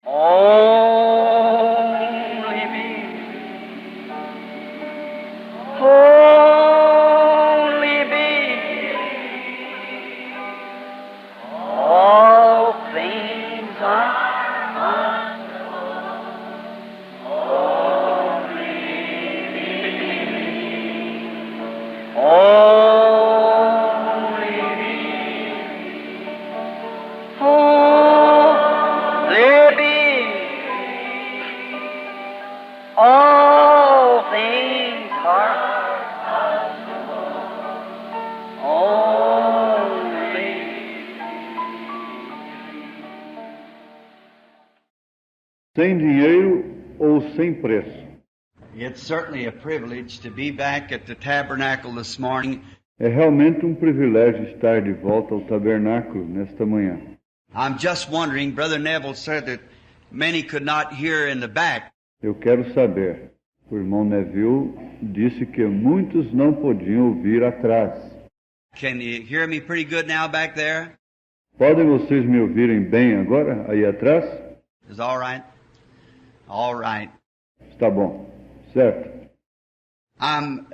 Only me. Only me. All things are only me. Only me. Only me. All things are only. Sem dinheiro ou sem preço. It's certainly a privilege to be back at the tabernacle this morning. É realmente um privilégio estar de volta ao tabernáculo nesta manhã. I'm just wondering, Brother Neville said that many could not hear in the back. Eu quero saber. O irmão Neville disse que muitos não podiam ouvir atrás. Can you hear me pretty good now back there? Podem vocês me ouvirem bem agora, aí atrás? Is all right? All right. Está bom. Certo. I'm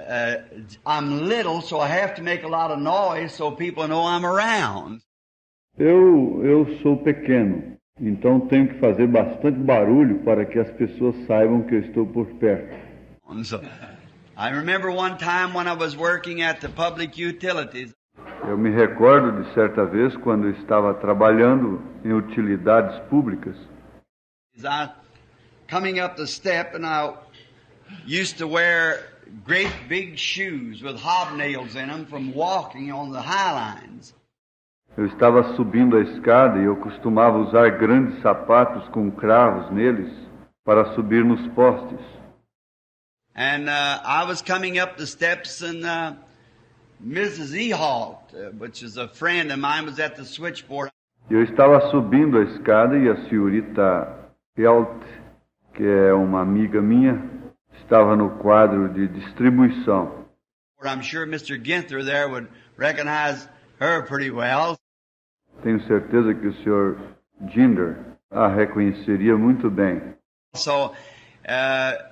little, so I have to make a lot of noise so people know I'm around. Eu sou pequeno, então tenho que fazer bastante barulho para que as pessoas saibam que eu estou por perto. And so, I remember one time when I was working at the public utilities. Eu me recordo de certa vez quando eu estava trabalhando em utilidades públicas. I coming up the step, and I used to wear great big shoes with hobnails in them from walking on the high lines. Eu estava subindo a escada e eu costumava usar grandes sapatos com cravos neles para subir nos postes. And I was coming up the steps, and Mrs. Ehalt, which is a friend of mine, was at the switchboard. Eu estava subindo a escada e a senhorita Helt, que é uma amiga minha, estava no quadro de distribuição. I'm sure Mr. Ginther there would recognize her pretty well. Tenho certeza que o Sr. Ginder a reconheceria muito bem. So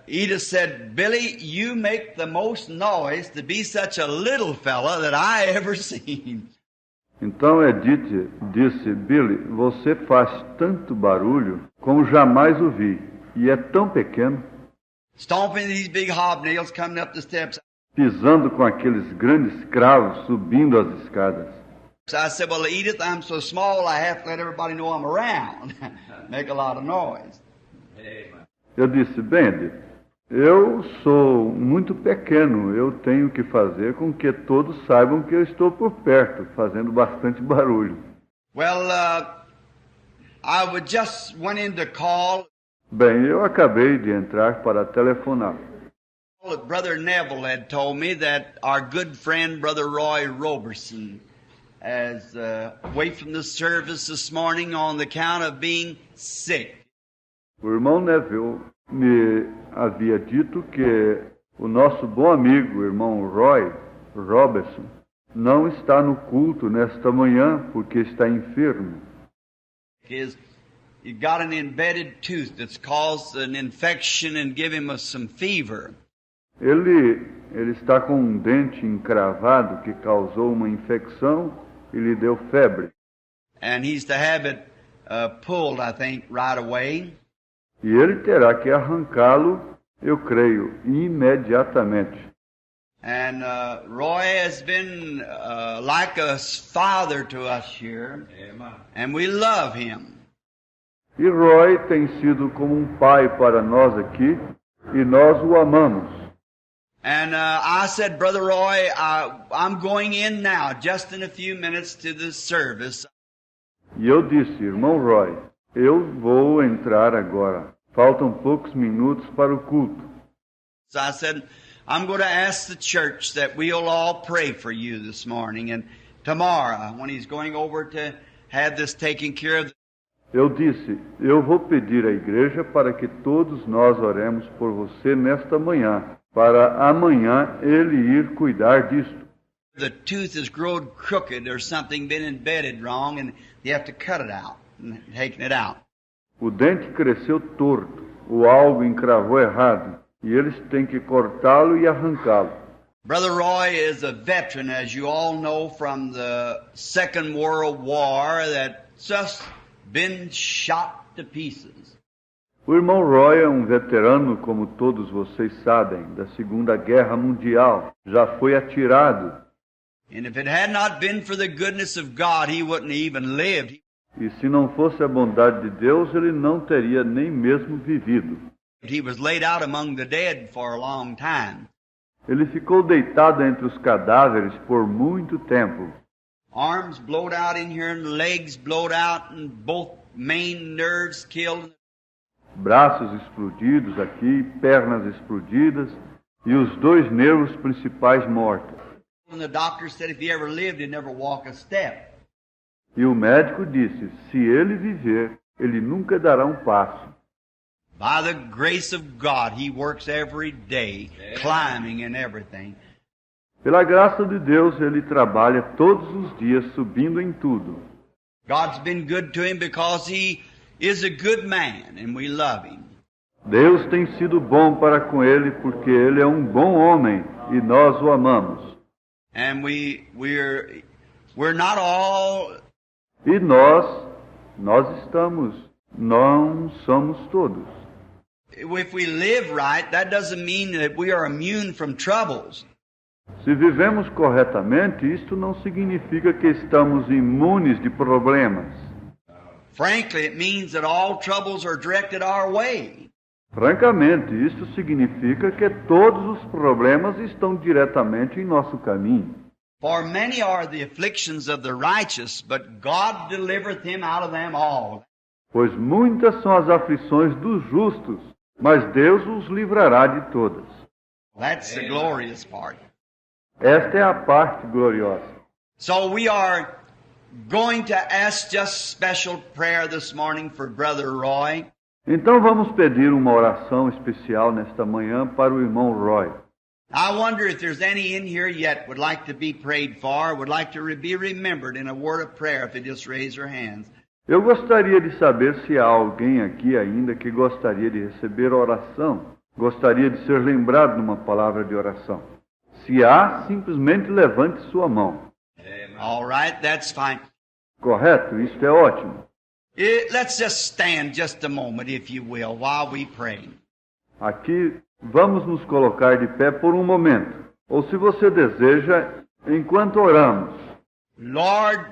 Edith said, "Billy, you make the most noise to be such a little fella that I ever seen." Então Edith disse, Billy, você faz tanto barulho como jamais o vi, e é tão pequeno. Stomping these big hobnails coming up the steps. Pisando com aqueles grandes cravos subindo as escadas. So I said, "Well, Edith, I'm so small I have to let everybody know I'm around. Make a lot of noise." Eu disse, bem, Edith, eu sou muito pequeno, eu tenho que fazer com que todos saibam que eu estou por perto, fazendo bastante barulho. Well, I would just went in to call. Bem, eu acabei de entrar para telefonar. Brother Neville had told me that our good friend, Brother Roy Roberson, is away from the service this morning on the count of being sick. O irmão Neville me havia dito que o nosso bom amigo, o irmão Roy Robertson, não está no culto nesta manhã porque está enfermo. He got an embedded tooth that's caused an infection and give him some fever. Ele está com um dente encravado que causou uma infecção e lhe deu febre. And he's to have it pulled, I think, right away. E ele terá que arrancá-lo, eu creio, imediatamente. And Roy has been like a father to us here, and we love him. E Roy tem sido como um pai para nós aqui, e nós o amamos. And I said, Brother Roy, I'm going in now, just in a few minutes to the service. E eu disse, irmão Roy, eu vou entrar agora. Faltam poucos minutos para o culto. So I said, I'm going to ask the church that we'll all pray for you this morning. And tomorrow, when he's going over to have this taken care of. Eu disse, eu vou pedir à igreja para que todos nós oremos por você nesta manhã, para amanhã ele ir cuidar disto. The tooth has grown crooked or something been embedded wrong and you have to cut it out and taking it out. O dente cresceu torto, ou algo encravou errado, e eles têm que cortá-lo e arrancá-lo. Brother Roy is a veteran, as you all know, from the Second World War that's just been shot to pieces. O irmão Roy é um veterano, como todos vocês sabem, da Segunda Guerra Mundial. Já foi atirado. And if it had not been for the goodness of God, he wouldn't even lived. E se não fosse a bondade de Deus, ele não teria nem mesmo vivido. He was laid out among the dead for a long time. Ele ficou deitado entre os cadáveres por muito tempo. Arms blowed out in here and legs blowed out and both main nerves killed. Braços explodidos aqui, pernas explodidas e os dois nervos principais mortos. And the doctor said if he ever lived, he'd never walk a step. E o médico disse, se ele viver, ele nunca dará um passo. By the grace of God, he works every day, climbing and everything. Pela graça de Deus, ele trabalha todos os dias, subindo em tudo. God's been good to him because he is a good man and we love him. Deus tem sido bom para com ele porque ele é um bom homem e nós o amamos. And we're not all. E nós não somos todos. If we live right, that doesn't mean that we are immune from troubles. Se vivemos corretamente, isto não significa que estamos imunes de problemas. Frankly, it means that all troubles are directed our way. Francamente, isto significa que todos os problemas estão diretamente em nosso caminho. For many are the afflictions of the righteous, but God delivereth him out of them all. Pois muitas são as aflições dos justos, mas Deus os livrará de todas. That's the glorious part. Esta é a parte gloriosa. So we are going to ask just special prayer this morning for Brother Roy. Então vamos pedir uma oração especial nesta manhã para o irmão Roy. I wonder if there's any in here yet would like to be prayed for, would like to be remembered in a word of prayer if they just raise their hands. Eu gostaria de saber se há alguém aqui ainda que gostaria de receber oração, gostaria de ser lembrado numa palavra de oração. Se há, simplesmente levante sua mão. All right, that's fine. Correto? Isto é ótimo. Let's just stand just a moment, if you will, while we pray. Aqui vamos nos colocar de pé por um momento. Ou se você deseja, enquanto oramos. Lord,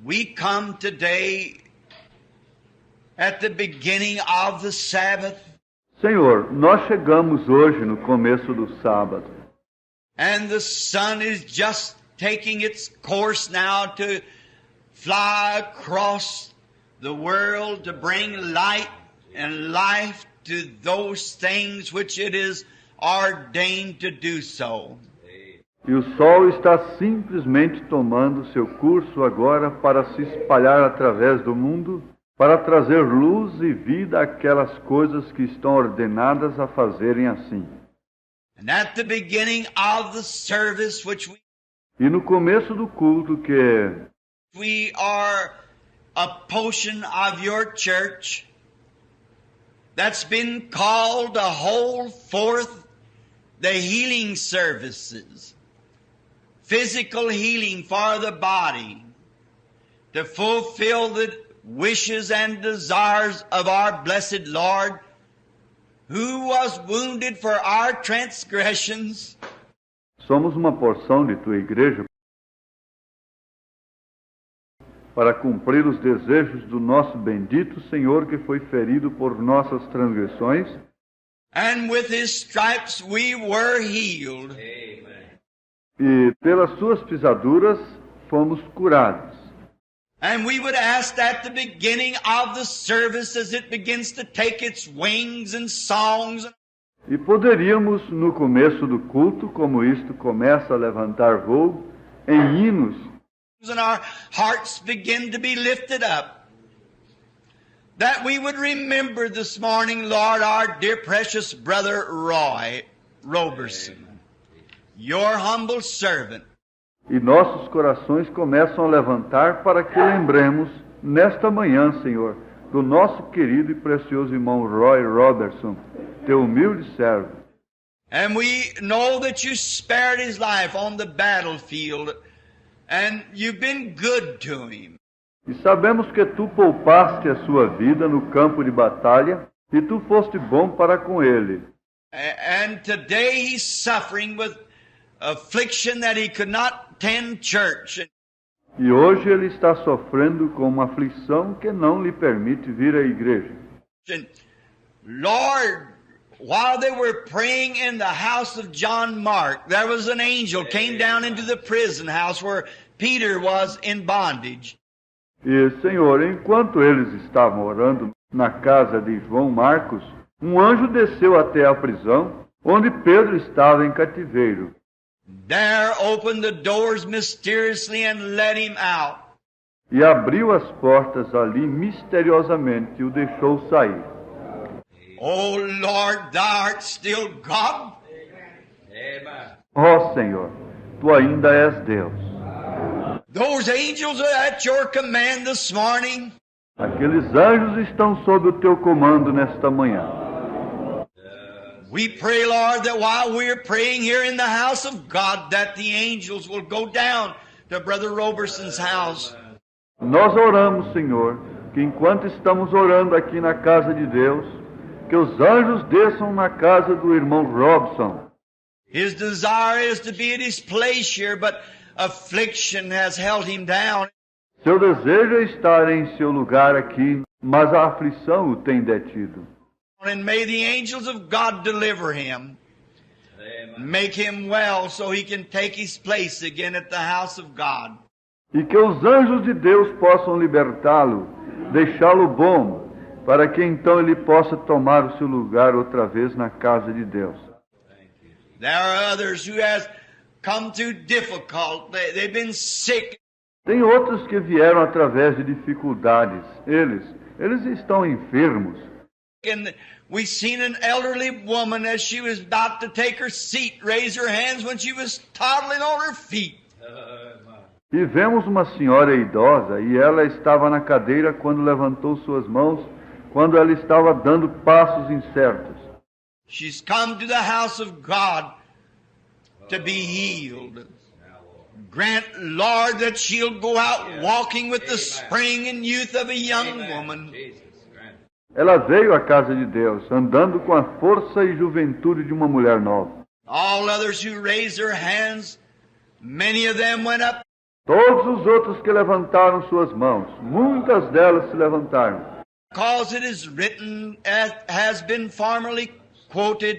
we come today at the beginning of the Sabbath. Senhor, nós chegamos hoje no começo do sábado. And the sun is just taking its course now to fly across the world to bring light and life to those things which it is ordained to do so. E o sol está simplesmente tomando seu curso agora para se espalhar através do mundo, para trazer luz e vida àquelas coisas que estão ordenadas a fazerem assim. And at the beginning of the service which E no começo do culto we are a portion of your church that's been called to hold forth the healing services, physical healing for the body, to fulfill the wishes and desires of our blessed Lord, who was wounded for our transgressions. somos uma porção de tua igreja para cumprir os desejos do nosso bendito Senhor que foi ferido por nossas transgressões. And with his stripes we were healed. E pelas suas pisaduras fomos curados. And we would ask at the beginning of the service as it begins to take its wings and songs. E poderíamos, no começo do culto, como isto começa a levantar voo, em hinos, And our hearts begin to be lifted up, that we would remember this morning, Lord, our dear precious brother Roy Roberson, your humble servant. e nossos corações começam a levantar para que lembremos, nesta manhã, Senhor, do nosso querido e precioso irmão Roy Robertson, teu humilde servo. And we know that you spared his life on the battlefield, and you've been good to him. E sabemos que tu poupaste a sua vida no campo de batalha, e tu foste bom para com ele. And today he's suffering with affliction that he could not attend church. E hoje ele está sofrendo com uma aflição que não lhe permite vir à igreja. And Lord, while they were praying in the house of John Mark, there was an angel came down into the prison house where Peter was in bondage. E, Senhor, enquanto eles estavam orando na casa de João Marcos, um anjo desceu até a prisão, onde Pedro estava em cativeiro. There opened the doors mysteriously and let him out. E abriu as portas ali misteriosamente e o deixou sair. Oh Lord, thou art still God. Ó Senhor, tu ainda és Deus. Those angels are at your command this morning. Aqueles anjos estão sob o teu comando nesta manhã. We pray, Lord, that while we're praying here in the house of God, that the angels will go down to Brother Roberson's house. Nós oramos, Senhor, que enquanto estamos orando aqui na casa de Deus, que os anjos desçam na casa do irmão Robson. His desire is to be at his place here, but affliction has held him down. Seu desejo é estar em seu lugar aqui, mas a aflição o tem detido. And may the angels of God deliver him. Make him well so he can take his place again at the house of God. E que os anjos de Deus possam libertá-lo, deixá-lo bom, para que então ele possa tomar o seu lugar outra vez na casa de Deus. There are others who has come through difficult. They've been sick. Tem outros que vieram através de dificuldades. Eles estão enfermos. And we seen an elderly woman as she was about to take her seat raise her hands when she was toddling on her feet. E vemos uma senhora idosa, e ela estava na cadeira quando levantou suas mãos, quando ela estava dando passos incertos. She's come to the house of God to be healed. Grant, Lord, that she'll go out walking with the spring and youth of a young woman. Ela veio à casa de Deus, andando com a força e juventude de uma mulher nova. All others who raised their hands, many of them went up. Todos os outros que levantaram suas mãos, muitas delas se levantaram. Because it is written, as has been formerly quoted,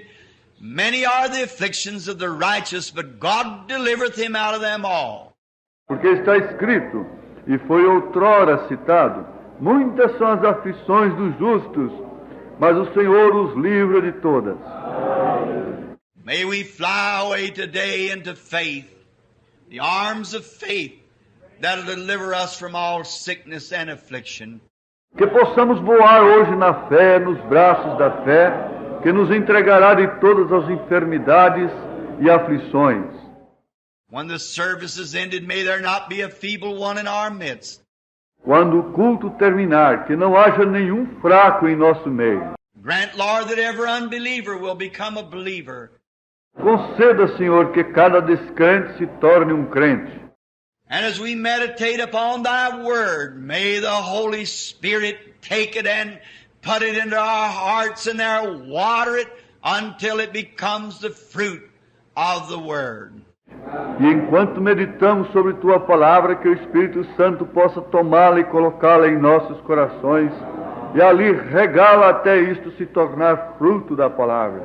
many are the afflictions of the righteous, but God delivereth him out of them all. Porque está escrito, e foi outrora citado, muitas são as aflições dos justos, mas o Senhor os livra de todas. May we fly away today into faith, the arms of faith that'll deliver us from all sickness and affliction. Que possamos voar hoje na fé, nos braços da fé, que nos entregará de todas as enfermidades e aflições. When the service is ended, may there not be a feeble one in our midst. Quando o culto terminar, que não haja nenhum fraco em nosso meio. Grant, Lord, that every unbeliever will become a believer. Conceda, Senhor, que cada descrente se torne um crente. And as we meditate upon Thy Word, may the Holy Spirit take it and put it into our hearts and there water it until it becomes the fruit of the Word. E enquanto meditamos sobre Tua Palavra, que o Espírito Santo possa tomá-la e colocá-la em nossos corações e ali regá-la até isto se tornar fruto da Palavra.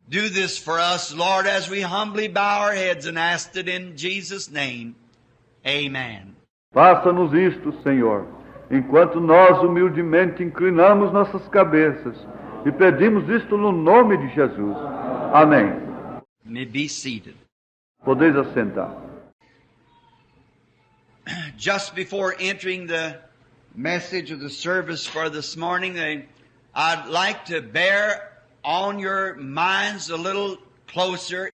Do this for us, Lord, as we humbly bow our heads and ask it in Jesus' name. Amen. Faça-nos isto, Senhor, enquanto nós humildemente inclinamos nossas cabeças e pedimos isto no nome de Jesus. Amém. You may be seated. Podeis assentar. Just before entering the message of the service for this morning, I'd like to bear on your minds a little closer.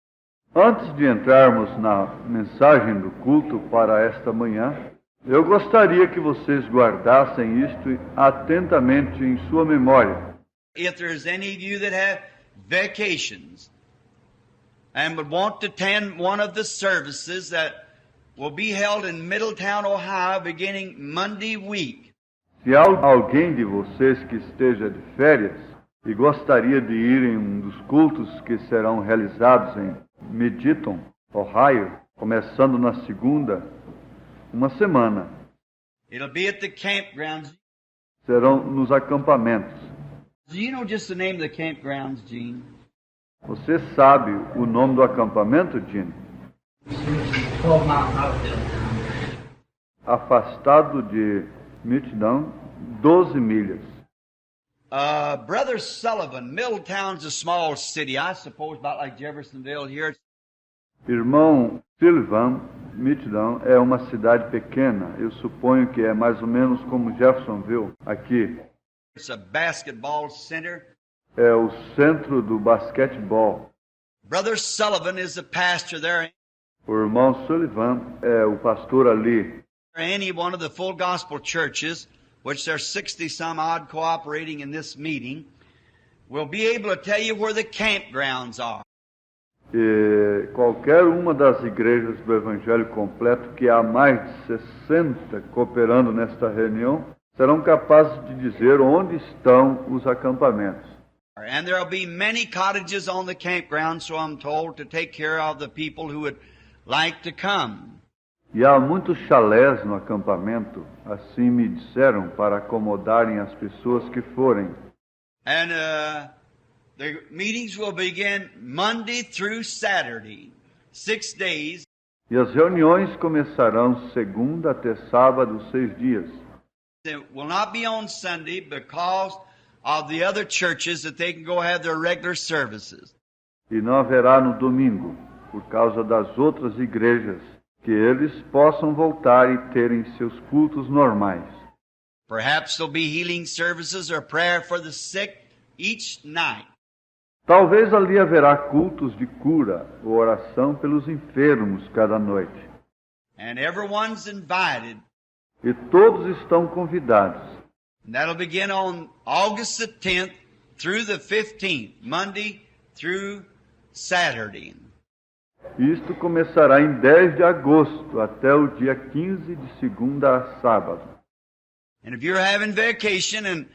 Antes de entrarmos na mensagem do culto para esta manhã, Eu gostaria que vocês guardassem isto atentamente em sua memória. If there's any of you that have vacations and would want to attend one of the services that will be held in Middletown, Ohio, beginning Monday week. Se há alguém de vocês que esteja de férias e gostaria de ir em um dos cultos que serão realizados em Middleton, Ohio, começando na segunda, uma semana, It'll be at the campgrounds. serão nos acampamentos. Do you know just the name of the campgrounds, Gene? Você sabe o nome do acampamento, Gene? 12 miles out of Middletown. Afastado de Middleton, 12 milhas. Brother Sullivan, Middletown's a small city, I suppose about like Jeffersonville here. Irmão Sullivan, Middleton é uma cidade pequena. Eu suponho que é mais ou menos como Jeffersonville, aqui. It's a basketball center. É o centro do basquetebol. Brother Sullivan is the pastor there. O irmão Sullivan é o pastor ali. Any one of the full gospel churches, which there's 60 some odd cooperating in this meeting, will be able to tell you where the campgrounds are. E qualquer uma das igrejas do Evangelho Completo, que há mais de 60 cooperando nesta reunião, serão capazes de dizer onde estão os acampamentos. And there'll be many cottages on the campground, so I'm told, to take care of the people who would like to come. E há muitos chalés no acampamento, assim me disseram, para acomodarem as pessoas que forem. And the meetings will begin Monday through Saturday, 6 days. E as reuniões começarão segunda até sábado, 6 dias. It will not be on Sunday because of the other churches that they can go have their regular services. E não haverá no domingo, por causa das outras igrejas, que eles possam voltar e terem seus cultos normais. Perhaps there'll be healing services or prayer for the sick each night. Talvez ali haverá cultos de cura ou oração pelos enfermos cada noite. And everyone's invited. E todos estão convidados. And that'll begin on August the 10th through the 15th, Monday through Saturday. Isto começará em 10 de agosto até o dia 15 de segunda a sábado. And if you're having vacation and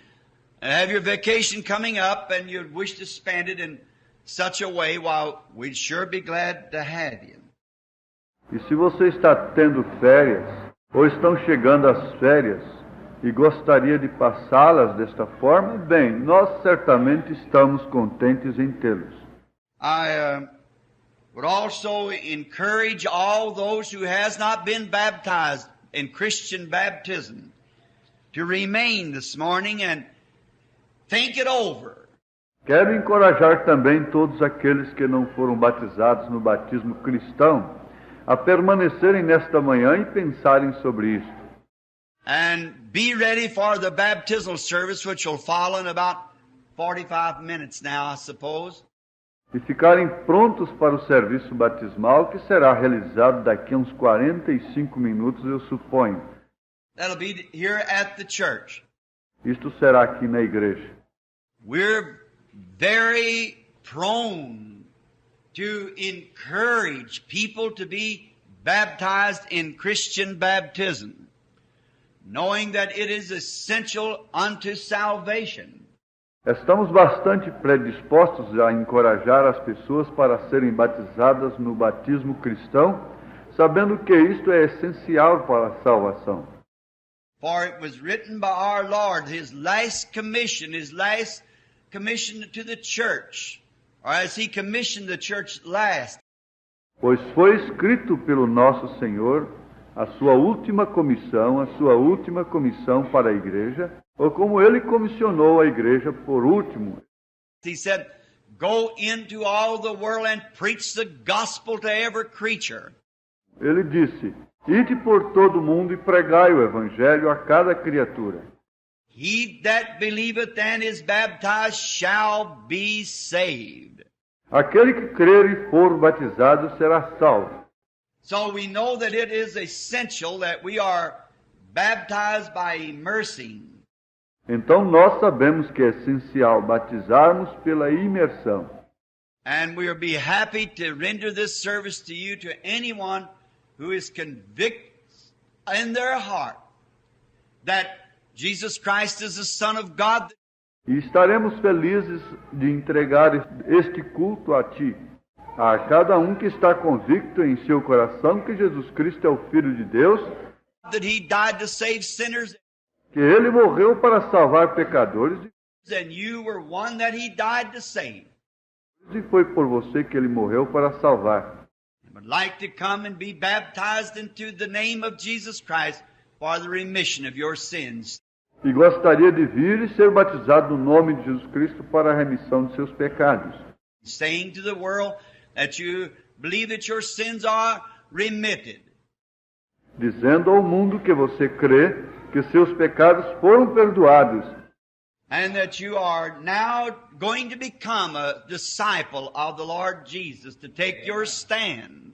have your vacation coming up and you'd wish to spend it in such a way, well, we'd sure be glad to have you. E se você está tendo férias, ou estão chegando as férias, e gostaria de passá-las desta forma, bem, nós certamente estamos contentes em tê-los. I would also encourage all those who has not been baptized in Christian baptism to remain this morning and think it over. Quero encorajar também todos aqueles que não foram batizados no batismo cristão a permanecerem nesta manhã e pensarem sobre isto. And be ready for the baptismal service, which will follow in about 45 minutes now, I suppose. E ficarem prontos para o serviço batismal, que será realizado daqui a uns 45 minutos, eu suponho. That'll be here at the church. Isto será aqui na igreja. We're very prone to encourage people to be baptized in Christian baptism, knowing that it is essential unto salvation. Estamos bastante predispostos a encorajar as pessoas para serem batizadas no batismo cristão, sabendo que isto é essencial para a salvação. For it was written by our Lord, His last commission to the church, or as He commissioned the church last. Pois foi escrito pelo nosso Senhor a sua última comissão para a igreja, ou como Ele comissionou a igreja por último. He said, "Go into all the world and preach the gospel to every creature." Ele disse, ide por todo o mundo e pregai o evangelho a cada criatura. He that believeth and is baptized shall be saved. Aquele que crer e for batizado será salvo. So we know that it is essential that we are baptized by immersing. Então nós sabemos que é essencial batizarmos pela imersão. And we'll be happy to render this service to you, to anyone who is convicted in their heart that Jesus Christ is the Son of God. E estaremos felizes de entregar este culto a Ti, a cada um que está convicto em seu coração que Jesus Cristo é o Filho de Deus, That He died to save sinners, que Ele morreu para salvar pecadores, and you were one that He died to save. e foi por você que Ele morreu para salvar. And would like to come and be baptized into the name of Jesus Christ for the remission of your sins. E gostaria de vir e ser batizado no nome de Jesus Cristo para a remissão de seus pecados. Saying to the world that you believe that your sins are remitted. Dizendo ao mundo que você crê que seus pecados foram perdoados And that you are now going to become a disciple of the Lord Jesus to take your stand.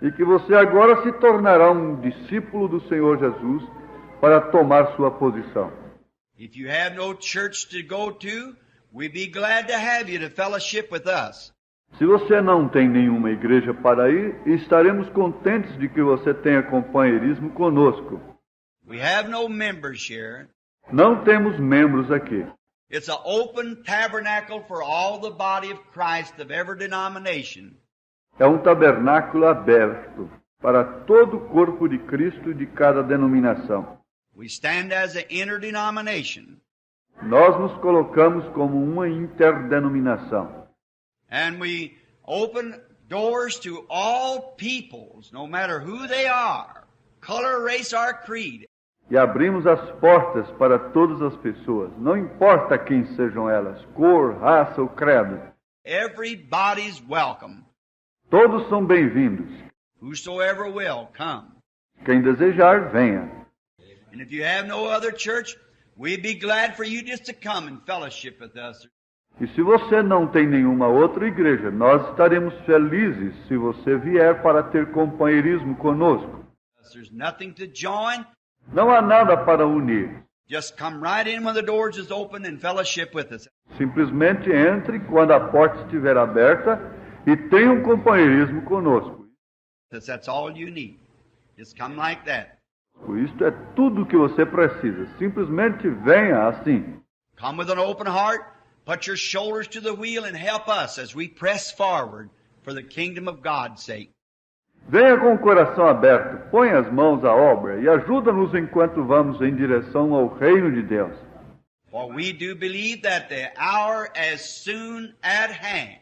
e que você agora se tornará um discípulo do Senhor Jesus para tomar sua posição. If you have no church to go to, we'd be glad to have you to fellowship with us. Se você não tem nenhuma igreja para ir, estaremos contentes de que você tenha companheirismo conosco. We have no members here. Não temos membros aqui. It's an open tabernacle for all the body of Christ of every denomination. É um tabernáculo aberto para todo o corpo de Cristo de cada denominação. We stand as an interdenomination. Nós nos colocamos como uma interdenominação. And we open doors to all peoples, no matter who they are, color, race, or creed. E abrimos as portas para todas as pessoas, não importa quem sejam elas, cor, raça ou credo. Everybody's welcome. Todos são bem-vindos. Whosoever will, come. Quem desejar, venha. And if you have no other church, we'd be glad for you just to come and fellowship with us. E se você não tem nenhuma outra igreja, nós estaremos felizes se você vier para ter companheirismo conosco. There's nothing to join. Não há nada para unir. Just come right in when the doors is open and fellowship with us. Simplesmente entre quando a porta estiver aberta e tenha um companheirismo conosco. That's all you need. Just come like that. Isto é tudo o que você precisa. Simplesmente venha assim. Come with an open heart. Put your shoulders to the wheel and help us as we press forward for the kingdom of God's sake. Venha com o coração aberto, põe as mãos à obra e ajuda-nos enquanto vamos em direção ao reino de Deus. For we do believe that the hour is soon at hand,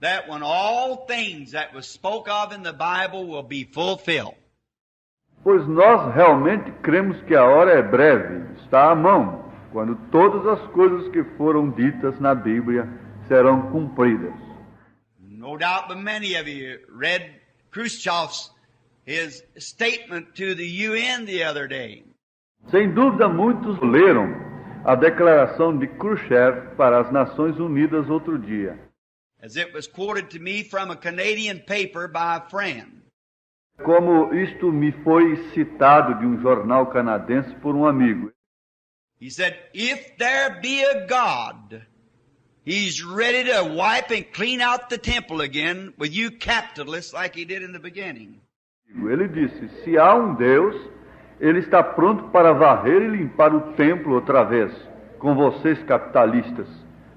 that when all things that was spoke of in the Bible will be fulfilled. Pois nós realmente cremos que a hora é breve, está à mão, quando todas as coisas que foram ditas na Bíblia serão cumpridas. No doubt but many of you read Khrushchev's his statement to the UN the other day. Sem dúvida, muitos leram a declaração de Khrushchev para as Nações Unidas outro dia. As it was quoted to me from a Canadian paper by a friend. Como isto me foi citado de um jornal canadense por um amigo. He said, if there be a God, He's ready to wipe and clean out the temple again with you capitalists like He did in the beginning. Ele disse, se há um Deus, Ele está pronto para varrer e limpar o templo outra vez, com vocês capitalistas,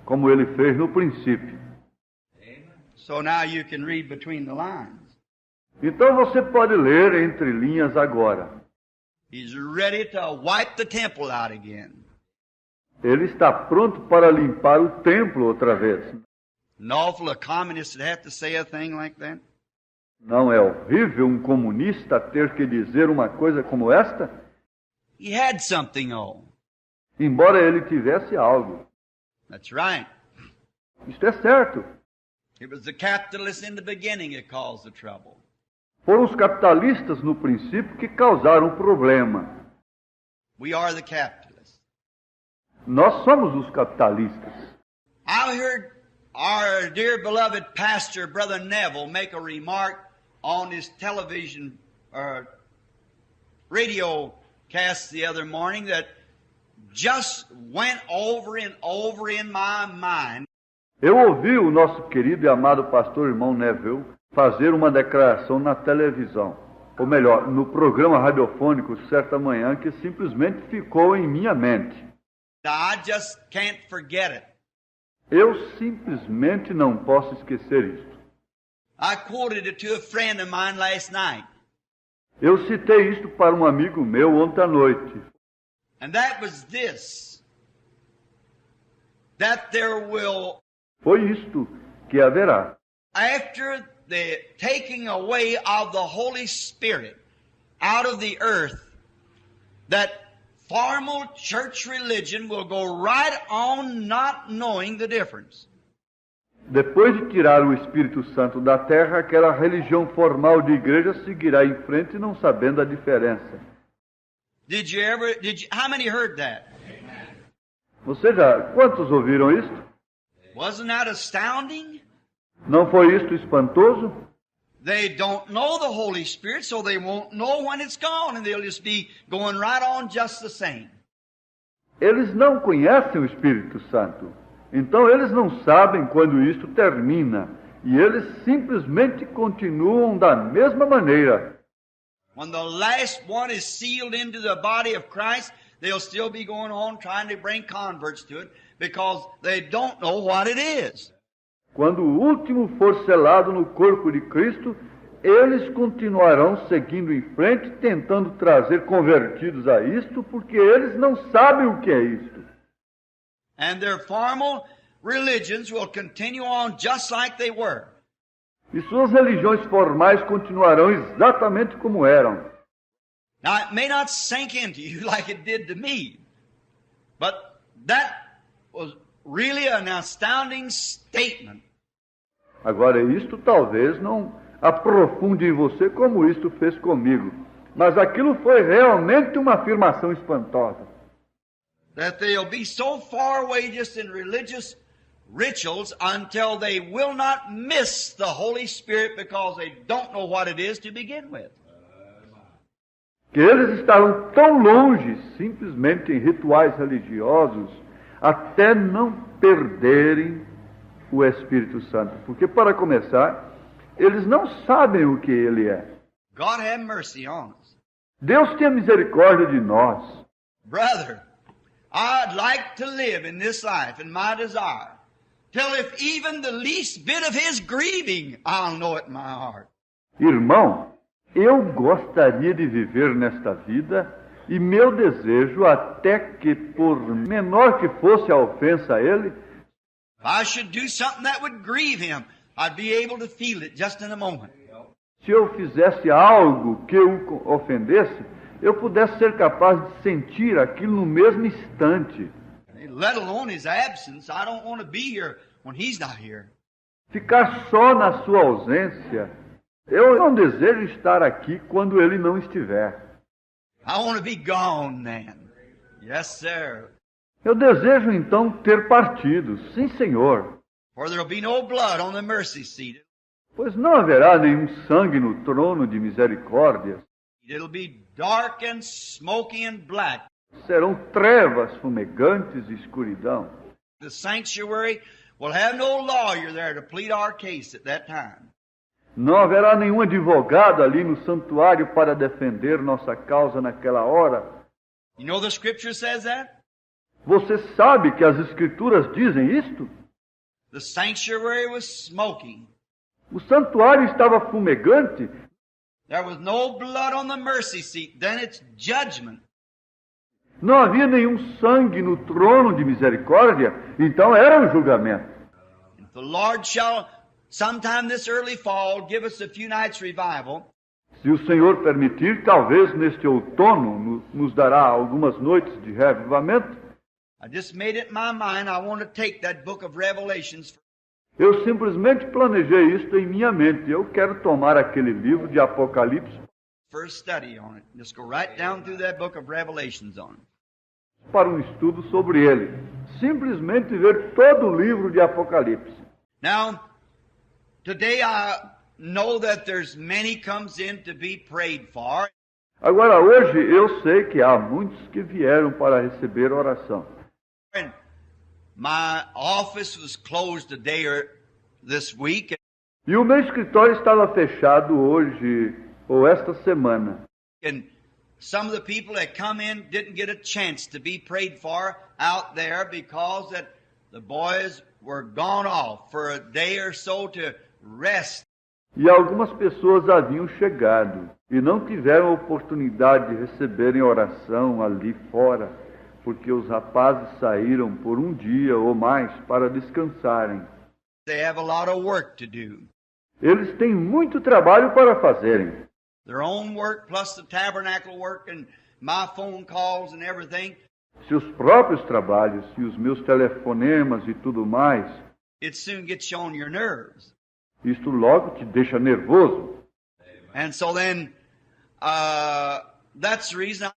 como Ele fez no princípio. So now you can read between the lines. Então você pode ler entre linhas agora. He's ready to wipe the temple out again. Ele está pronto para limpar o templo outra vez. An awful a communist would have to say a thing like that. Não é horrível um comunista ter que dizer uma coisa como esta? He had something, oh. Embora ele tivesse algo. That's right. Isto é certo. It was the capitalists in the beginning that caused the trouble. Foram os capitalistas no princípio que causaram o problema. We are the capitalists. Nós somos os capitalistas. I heard our dear beloved pastor, Brother Neville, make a remark on his television radio broadcast the other morning that just went over and over in my mind. Eu ouvi o nosso querido e amado pastor irmão Neville fazer uma declaração na televisão, ou melhor, no programa radiofônico certa manhã, que simplesmente ficou em minha mente. I just can't forget it. Eu simplesmente não posso esquecer isto. I quoted it to a friend of mine last night. Eu citei isto para um amigo meu ontem à noite. And that was this. That there will, Foi isto que haverá. after the taking away of the Holy Spirit out of the earth, that formal church religion will go right on not knowing the difference. Depois de tirar o Espírito Santo da terra, aquela religião formal de igreja seguirá em frente não sabendo a diferença. How many heard that? Quantos ouviram isto? Wasn't that astounding? Não foi isto espantoso? They don't know the Holy Spirit, so they won't know when it's gone, and they'll just be going right on just the same. Eles não conhecem o Espírito Santo. Então eles não sabem quando isto termina. E eles simplesmente continuam da mesma maneira. When the last one is sealed into the body of Christ, they'll still be going on trying to bring converts to it because they don't know what it is. Quando o último for selado no corpo de Cristo, eles continuarão seguindo em frente, tentando trazer convertidos a isto, porque eles não sabem o que é isto. And their formal religions will continue on just like they were. E suas religiões formais continuarão exatamente como eram. Now, it may not sink into you like it did to me, but that was really an astounding statement. Agora, isto talvez não aprofunde em você como isto fez comigo, mas aquilo foi realmente uma afirmação espantosa. That they'll be so far away just in religious rituals until they will not miss the Holy Spirit because they don't know what it is to begin with. Que eles estarão tão longe, simplesmente em rituais religiosos, até não perderem o Espírito Santo. Porque, para começar, eles não sabem o que ele é. God have mercy on us. Deus tenha misericórdia de nós. Brother, I'd like to live in this life, in my desire, till if even the least bit of His grieving, I'll know it in my heart. Irmão, eu gostaria de viver nesta vida e meu desejo, até que por menor que fosse a ofensa a Ele, If I should do something that would grieve Him, I'd be able to feel it just in a moment. se eu fizesse algo que o ofendesse, eu pudesse ser capaz de sentir aquilo no mesmo instante. Let alone His absence. I don't want to be here when He's not here. Ficar só na sua ausência. Eu não desejo estar aqui quando Ele não estiver. I want to be gone then. Yes, sir. Eu desejo então ter partido. Sim, Senhor. For there'll be no blood on the mercy seat. Pois não haverá nenhum sangue no trono de misericórdia. It'll be dark and smoky and black. Serão trevas fumegantes e escuridão. The sanctuary will have no lawyer there to plead our case at that time. Não haverá nenhum advogado ali no santuário para defender nossa causa naquela hora. You know the scripture says that? Você sabe que as Escrituras dizem isto? The sanctuary was smoking. O santuário estava fumegante. There was no blood on the mercy seat. Then it's judgment. Não havia nenhum sangue no trono de misericórdia. Então era o julgamento. If the Lord shall, sometime this early fall, give us a few nights revival, Se o Senhor permitir, talvez neste outono nos dará algumas noites de reavivamento. I just made it in my mind I want to take that book of Revelations Eu simplesmente planejei isto em minha mente. Eu quero tomar aquele livro de Apocalipse for a study on it. Just go right down through that book of Revelations on it. para um estudo sobre ele. Simplesmente ver todo o livro de Apocalipse. Now, today I know that there's many comes in to be prayed for. Agora, hoje, eu sei que há muitos que vieram para receber oração. And my office was closed a day or this week. E o meu escritório estava fechado hoje, ou esta semana. And some of the people that come in didn't get a chance to be prayed for out there because that the boys were gone off for a day or so to rest. E algumas pessoas haviam chegado e não tiveram a oportunidade de receberem oração ali fora, porque os rapazes saíram por um dia ou mais para descansarem. They have a lot of work to do. Eles têm muito trabalho para fazerem. Their own work plus the tabernacle work and my phone calls and everything. Seus próprios trabalhos e os meus telefonemas e tudo mais, It soon gets you on your nerves. isto logo te deixa nervoso. And so then, that's the reason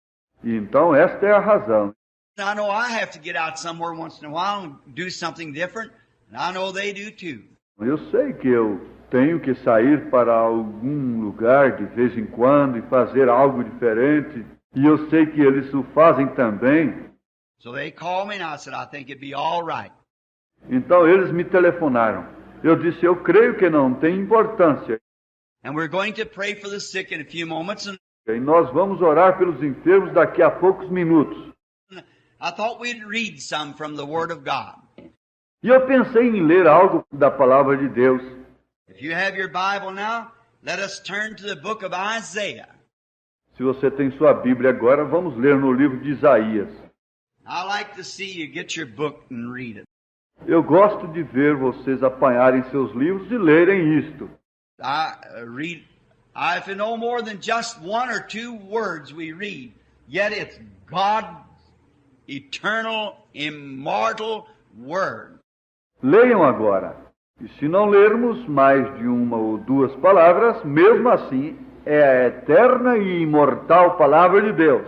E então esta é a razão. I know I have to get out somewhere once in a while and do something different. And I know they do too. Eu sei que eu tenho que sair para algum lugar de vez em quando e fazer algo diferente. E eu sei que eles o fazem também. So they called me and I said, I think it'd be all right. Então eles me telefonaram. Eu disse, eu creio que não tem importância. And we're going to pray for the sick in a few moments. And E nós vamos orar pelos enfermos daqui a poucos minutos. I thought we'd read some from the Word of God. E eu pensei em ler algo da palavra de Deus. If you have your Bible now, let us turn to the book of Isaiah. Se você tem sua Bíblia agora, vamos ler no livro de Isaías. I like to see you get your book and read it. Eu gosto de ver vocês apanharem seus livros e lerem isto. If you know more than just one or two words we read, yet it's God's eternal, immortal Word. Leiam agora. E se não lermos mais de uma ou duas palavras, mesmo assim, é a eterna e imortal palavra de Deus.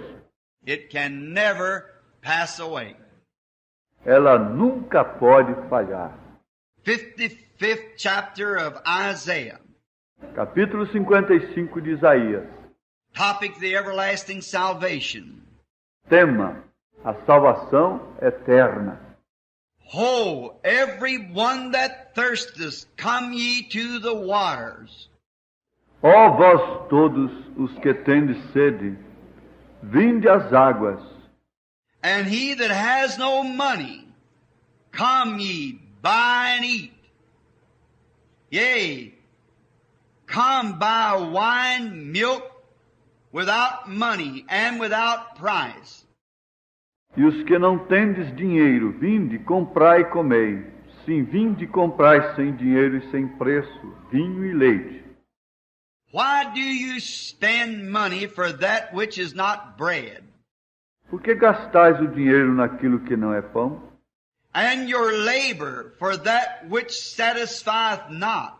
It can never pass away. Ela nunca pode falhar. 55th chapter of Isaiah. Capítulo 55 de Isaías. Topic, the everlasting salvation. Tema: a salvação eterna. Ho, every one that thirsteth, come ye to the waters. Ó vós todos os que tendes sede, vinde às águas. And he that has no money, come ye, buy and eat. Yea, come buy wine, milk, without money and without price. E os que não tendes dinheiro, vinde, comprai e comei. Sim, vinde, comprai sem dinheiro e sem preço, vinho e leite. Why do you spend money for that which is not bread? Por que gastais o dinheiro naquilo que não é pão? And your labor for that which satisfieth not?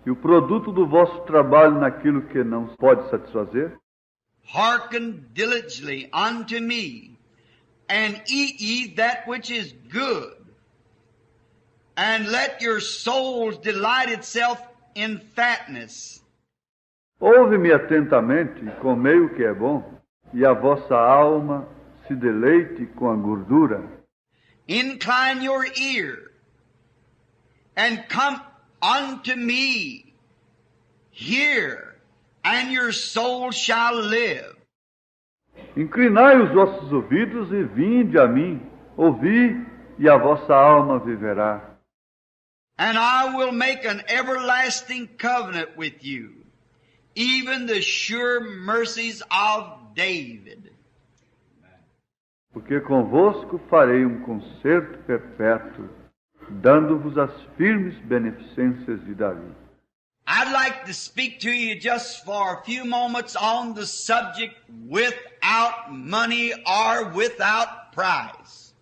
E o produto do vosso trabalho naquilo que não pode satisfazer? Hearken diligently unto me, and eat ye that which is good, and let your souls delight itself in fatness. Ouve-me atentamente e comei o que é bom, e a vossa alma se deleite com a gordura. Incline your ear, and come unto me. Hear, and your soul shall live. Inclinai os vossos ouvidos e vinde a mim. Ouvi, e a vossa alma viverá. And I will make an everlasting covenant with you, even the sure mercies of David. Porque convosco farei um concerto perpétuo, dando-vos as firmes beneficências de Davi. I'd like to speak to you just for a few moments on the subject without money or without price.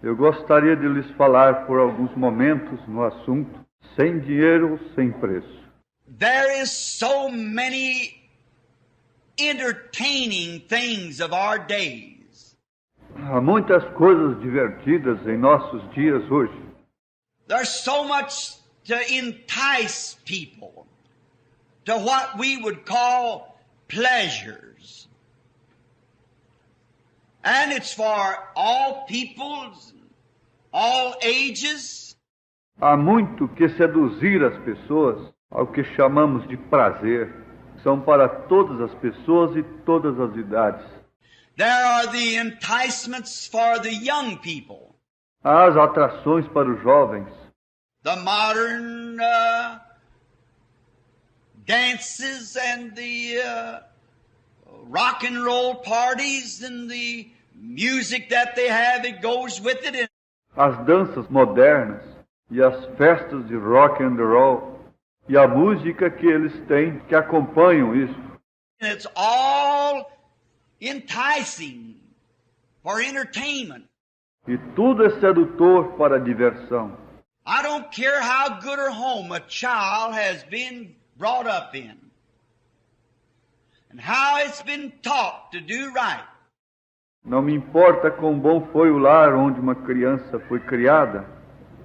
Eu gostaria de lhes falar por alguns momentos no assunto, sem dinheiro ou sem preço. There is so many entertaining things of our days. Há muitas coisas divertidas em nossos dias hoje. There's so much to entice people to what we would call pleasures. And it's for all peoples, all ages. Há muito que seduzir as pessoas ao que chamamos de prazer. São para todas as pessoas e todas as idades. There are the enticements for the young people. Há as atrações para os jovens. The modern dances and the rock and roll parties and the music that they have, it goes with it. As danças modernas e as festas de rock and roll e a música que eles têm que acompanham isso. And it's all enticing for entertainment. E tudo é sedutor para a diversão. I don't care how good a home a child has been brought up in and how it's been taught to do right. Não me importa quão bom foi o lar onde uma criança foi criada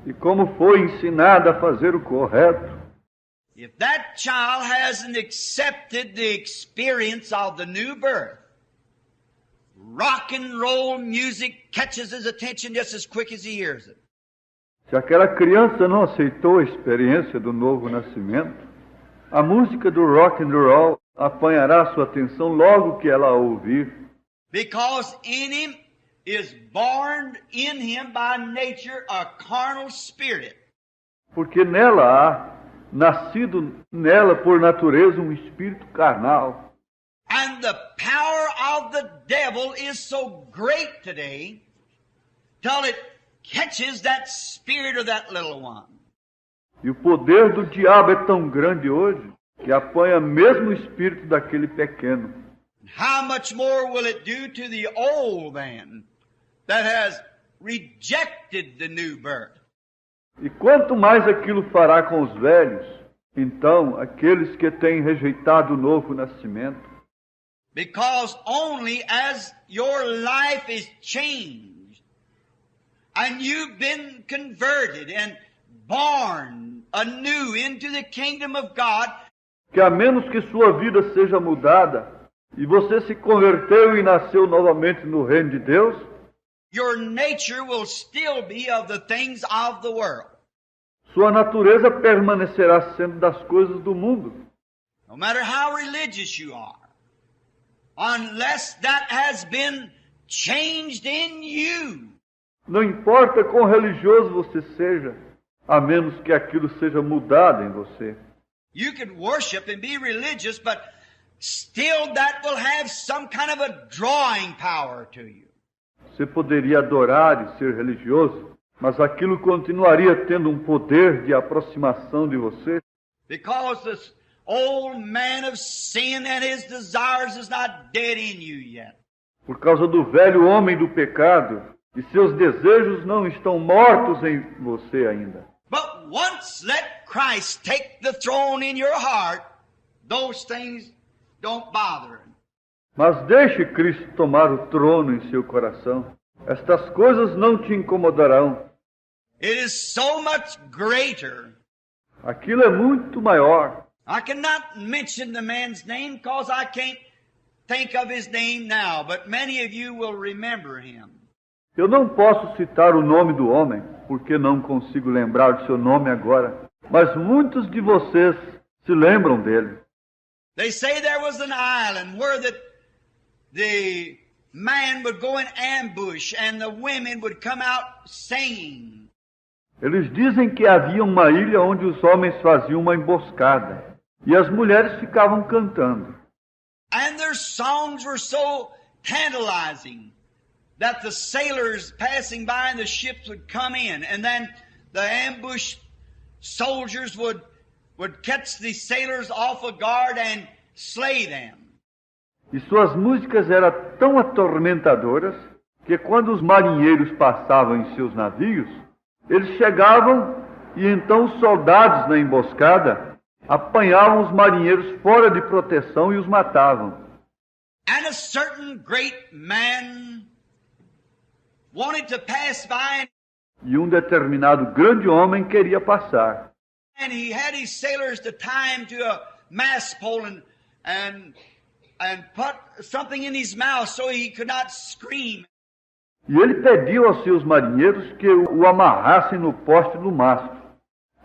e como foi ensinada a fazer o correto. If that child hasn't accepted the experience of the new birth, rock and roll music catches his attention just as quick as he hears it. Se aquela criança não aceitou a experiência do novo nascimento, a música do rock and roll apanhará sua atenção logo que ela a ouvir. Because in him is born in him by nature a carnal spirit. Porque nela há, nascido nela por natureza, um espírito carnal. And the power of the devil is so great today till it catches that spirit of that little one. E o poder do diabo é tão grande hoje que apanha mesmo o espírito daquele pequeno. How much more will it do to the old man that has rejected the new birth? E quanto mais aquilo fará com os velhos, então aqueles que têm rejeitado o novo nascimento. Because only as your life is changed and you've been converted and born anew into the kingdom of God, que a menos que sua vida seja mudada e você se converteu e nasceu novamente no reino de Deus, your nature will still be of the things of the world. Sua natureza permanecerá sendo das coisas do mundo. No matter how religious you are, unless that has been changed in you. Não importa quão religioso você seja, a menos que aquilo seja mudado em você. You can worship and be religious, but still that will have some kind of a drawing power to you. Você poderia adorar e ser religioso, mas aquilo continuaria tendo um poder de aproximação de você. Because this old man of sin and his desires is not dead in you yet. Por causa do velho homem do pecado, e seus desejos não estão mortos em você ainda. But once let Christ take the throne in your heart, those things don't bother him. Mas deixe Cristo tomar o trono em seu coração. Estas coisas não te incomodarão. It is so much greater. Aquilo é muito maior. I cannot mention the man's name because I can't think of his name now, but many of you will remember him. Eu não posso citar o nome do homem, porque não consigo lembrar do seu nome agora. Mas muitos de vocês se lembram dele. They say there was an island where the man would go in ambush and the women would come out singing. Eles dizem que havia uma ilha onde os homens faziam uma emboscada e as mulheres ficavam cantando. And their songs were so tantalizing that the sailors passing by in the ships would come in, and then the ambush soldiers would catch the sailors off guard and slay them. E suas músicas eram tão atormentadoras que quando os marinheiros passavam em seus navios, eles chegavam e então os soldados na emboscada apanhavam os marinheiros fora de proteção e os matavam. And a certain great man wanted to pass by, E um determinado grande homem queria passar. and he had his sailors to tie him to a mast pole and and put something in his mouth so he could not scream. E ele pediu aos seus marinheiros que o amarrassem no poste do mastro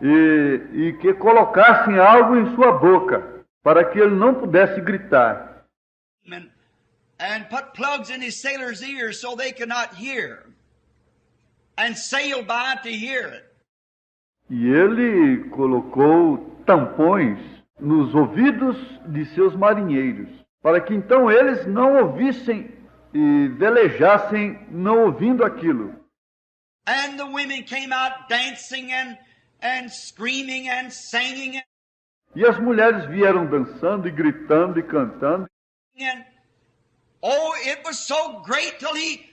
e que colocassem algo em sua boca, para que ele não pudesse gritar. And put plugs in his sailors' ears so they could not hear, and sail by to hear it. E ele colocou tampões nos ouvidos de seus marinheiros, para que então eles não ouvissem e velejassem não ouvindo aquilo. And the women came out dancing and screaming and singing. E as mulheres vieram dançando e gritando e cantando. And oh, it was so great till he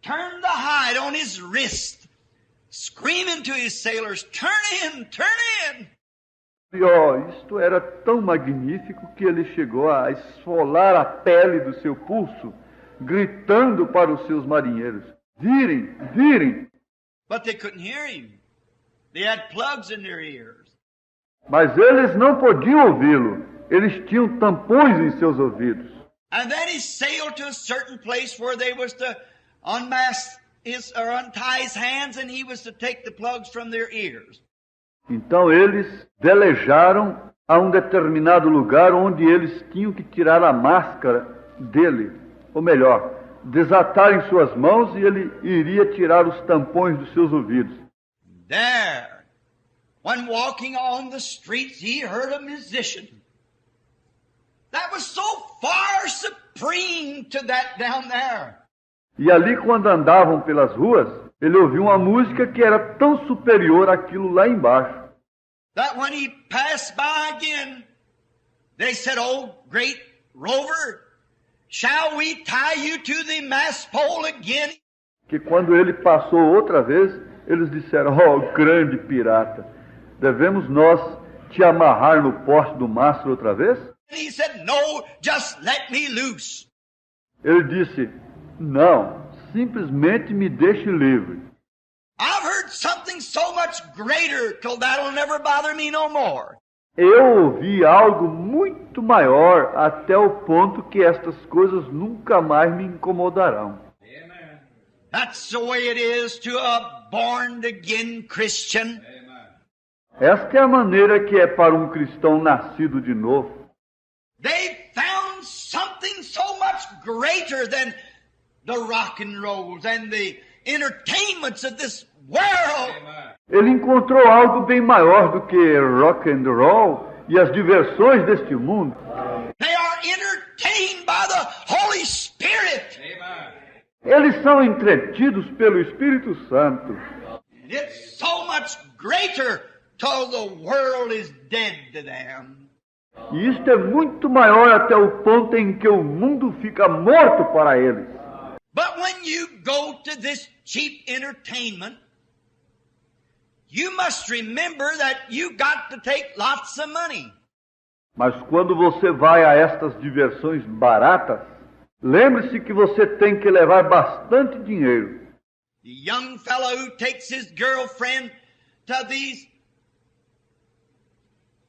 turned the hide on his wrist, screaming to his sailors, "Turn in, turn in!" E isto era tão magnífico que ele chegou a esfolar a pele do seu pulso, gritando para os seus marinheiros: virem, virem! But they couldn't hear him. They had plugs in their ears. Mas eles não podiam ouvi-lo. Eles tinham tampões em seus ouvidos. And then he sailed to a certain place where they was to unmask his or untie his hands, and he was to take the plugs from their ears. Então eles velejaram a um determinado lugar onde eles tinham que tirar a máscara dele, ou melhor, desatarem suas mãos e ele iria tirar os tampões dos seus ouvidos. There, when walking on the streets, he heard a musician. That was so far supreme to that down there. E ali, quando andavam pelas ruas, ele ouviu uma música que era tão superior àquilo lá embaixo. That when he passed by again, they said, "Oh, great rover, shall we tie you to the mast pole again?" Que quando ele passou outra vez, eles disseram: "Oh, grande pirata, devemos nós te amarrar no poste do mastro outra vez?" And he said, "No, just let me loose." Ele disse: "Não, simplesmente me deixe livre. I've heard something so much greater till that'll never bother me no more." Eu ouvi algo muito maior até o ponto que estas coisas nunca mais me incomodarão." Amen. That's the way it is to a born-again Christian. Amen. Esta é a maneira que é para um cristão nascido de novo. They found something so much greater than the rock and rolls and the entertainments of this world. Ele encontrou algo bem maior do que rock and roll e as diversões deste mundo. They are entertained by the Holy Spirit. Eles são entretidos pelo Espírito Santo. And it's so much greater till the world is dead to them. E isto é muito maior até o ponto em que o mundo fica morto para eles. But when you go to this cheap entertainment, you must remember that you got to take lots of money. Mas quando você vai a estas diversões baratas, lembre-se que você tem que levar bastante dinheiro. The young fellow who takes his girlfriend to these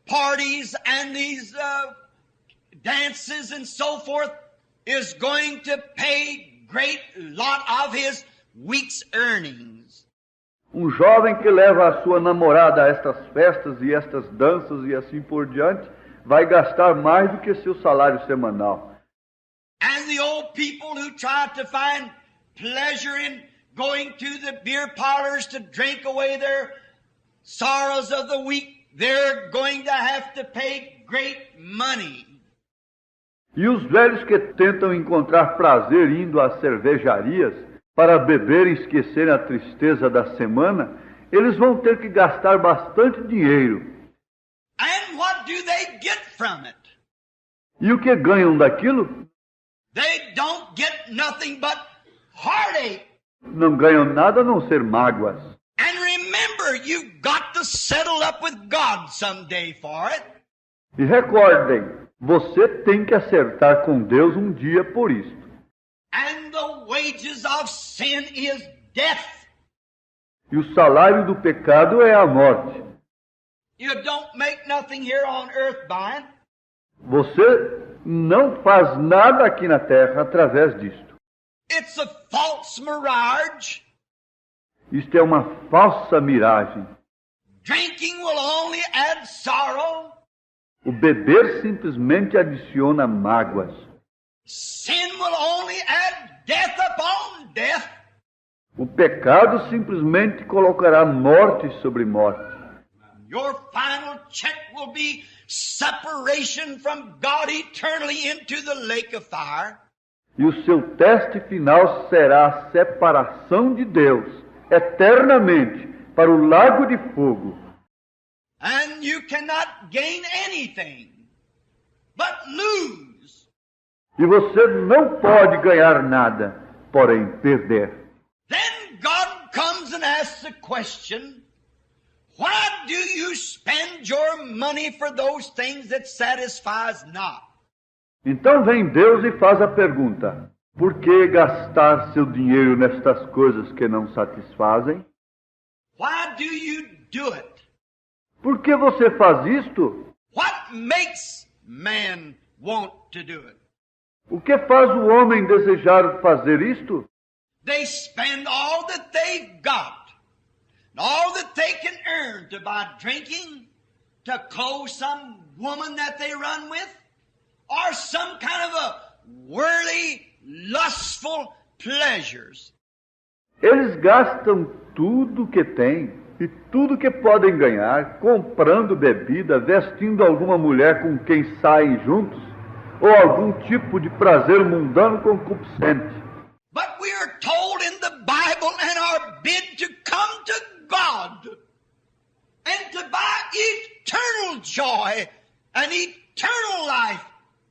parties and these dances and so forth is going to pay great lot of his week's earnings. Um jovem que leva a sua namorada a estas festas e estas danças e assim por diante, vai gastar mais do que seu salário semanal. And the old people who try to find pleasure in going to the beer parlors to drink away their sorrows of the week, they're going to have to pay great money. E os velhos que tentam encontrar prazer indo às cervejarias para beber e esquecerem a tristeza da semana, eles vão ter que gastar bastante dinheiro. And what do they get from it? E o que ganham daquilo? They don't get nothing but heartache. Não ganham nada a não ser mágoas. And remember, you've got to settle up with God someday for it. E recordem, você tem que acertar com Deus um dia por isto. And the wages of sin is death. E o salário do pecado é a morte. You don't make nothing here on earth by it. Você não faz nada aqui na terra através disto. It's a false mirage. Isto é uma falsa miragem. Drinking will only add sorrow. O beber simplesmente adiciona mágoas. Sin will only add death upon death. O pecado simplesmente colocará morte sobre morte. Your final check will be separation from God eternally into the lake of fire. E o seu teste final será a separação de Deus, eternamente, para o lago de fogo. And you cannot gain anything but lose. E você não pode ganhar nada, porém perder. Then God comes and asks the question, why do you spend your money for those things that satisfies not? Então vem Deus e faz a pergunta: por que gastar seu dinheiro nestas coisas que não satisfazem? Why do you do it? Por que você faz isto? What makes man want to do it? O que faz o homem desejar fazer isto? They spend all that they've got, all that they can earn to buy drinking, to clothe some woman that they run with, or some kind of a worldly, lustful pleasures. Eles gastam tudo que têm e tudo que podem ganhar comprando bebida, vestindo alguma mulher com quem saem juntos, ou algum tipo de prazer mundano concupiscente. But we are told in the Bible and are bid to come to God and to buy eternal joy and eternal life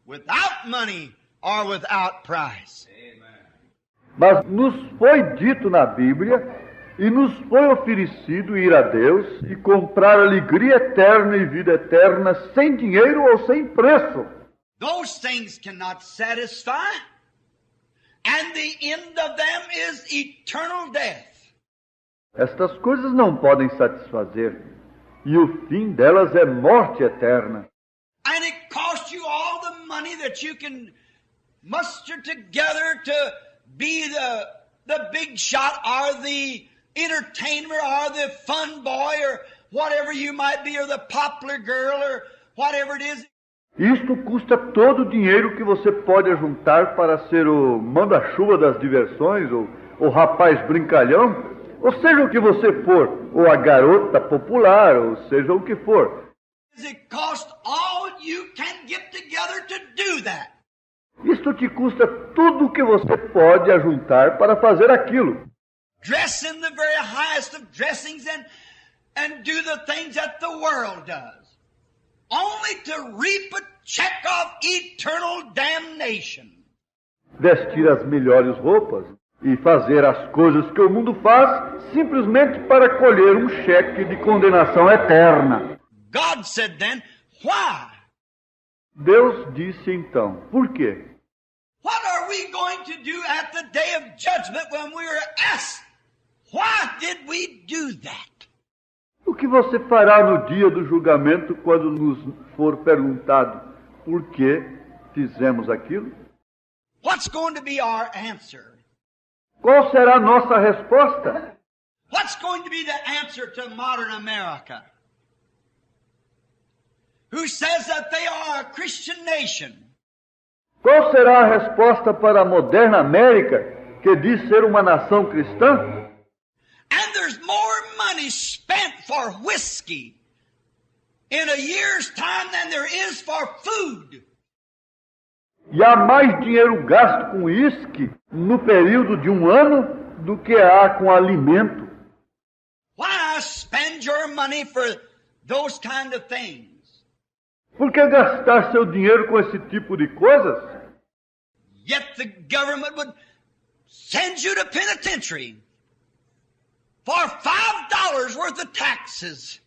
without money or without price. Mas nos foi dito na Bíblia e nos foi oferecido ir a Deus e comprar alegria eterna e vida eterna sem dinheiro ou sem preço. Those things cannot satisfy, and the end of them is eternal death. Estas coisas não podem satisfazer, e o fim delas é morte eterna. And it costs you all the money that you can muster together to be the big shot or the entertainer or the fun boy or whatever you might be, or the popular girl or whatever it is. Isto custa todo o dinheiro que você pode juntar para ser o manda-chuva das diversões, ou o rapaz brincalhão, ou seja o que você for, ou a garota popular, ou seja o que for. It costs all you can get together to do that. Isto te custa tudo o que você pode ajuntar para fazer aquilo. Dress in the very highest of dressings and do the things that the world does. Only to reap a check of eternal damnation. Vestir as melhores roupas e fazer as coisas que o mundo faz simplesmente para colher um cheque de condenação eterna. God said then, why? Deus disse então, por quê? What are we going to do at the day of judgment when we are asked, why did we do that? O que você fará no dia do julgamento quando nos for perguntado por que fizemos aquilo? What's going to be our answer? Qual será a nossa resposta? What's going to be the answer to modern America, who says that they are a Christian nation? Qual será a resposta para a moderna América, que diz ser uma nação cristã? And there's more money spent for whiskey in a year's time than there is for food. E há mais dinheiro gasto com uísque no período de um ano do que há com alimento. Why spend your money for those kind of things? Por que gastar seu dinheiro com esse tipo de coisas? Yet the government would send you to penitentiary for $5 worth of taxes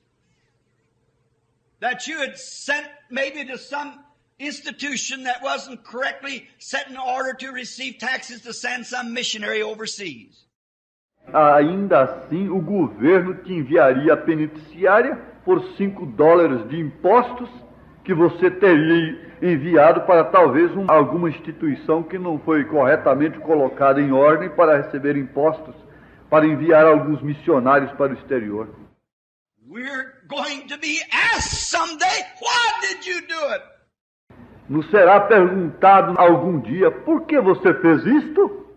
that you had sent maybe to some institution that wasn't correctly set in order to receive taxes to send some missionary overseas. Ainda assim, o governo te enviaria à penitenciária por $5 de impostos que você teria enviado para talvez alguma instituição que não foi corretamente colocada em ordem para receber impostos, para enviar alguns missionários para o exterior. We're going to be asked someday, why did you do it? Nos será perguntado algum dia, por que você fez isto?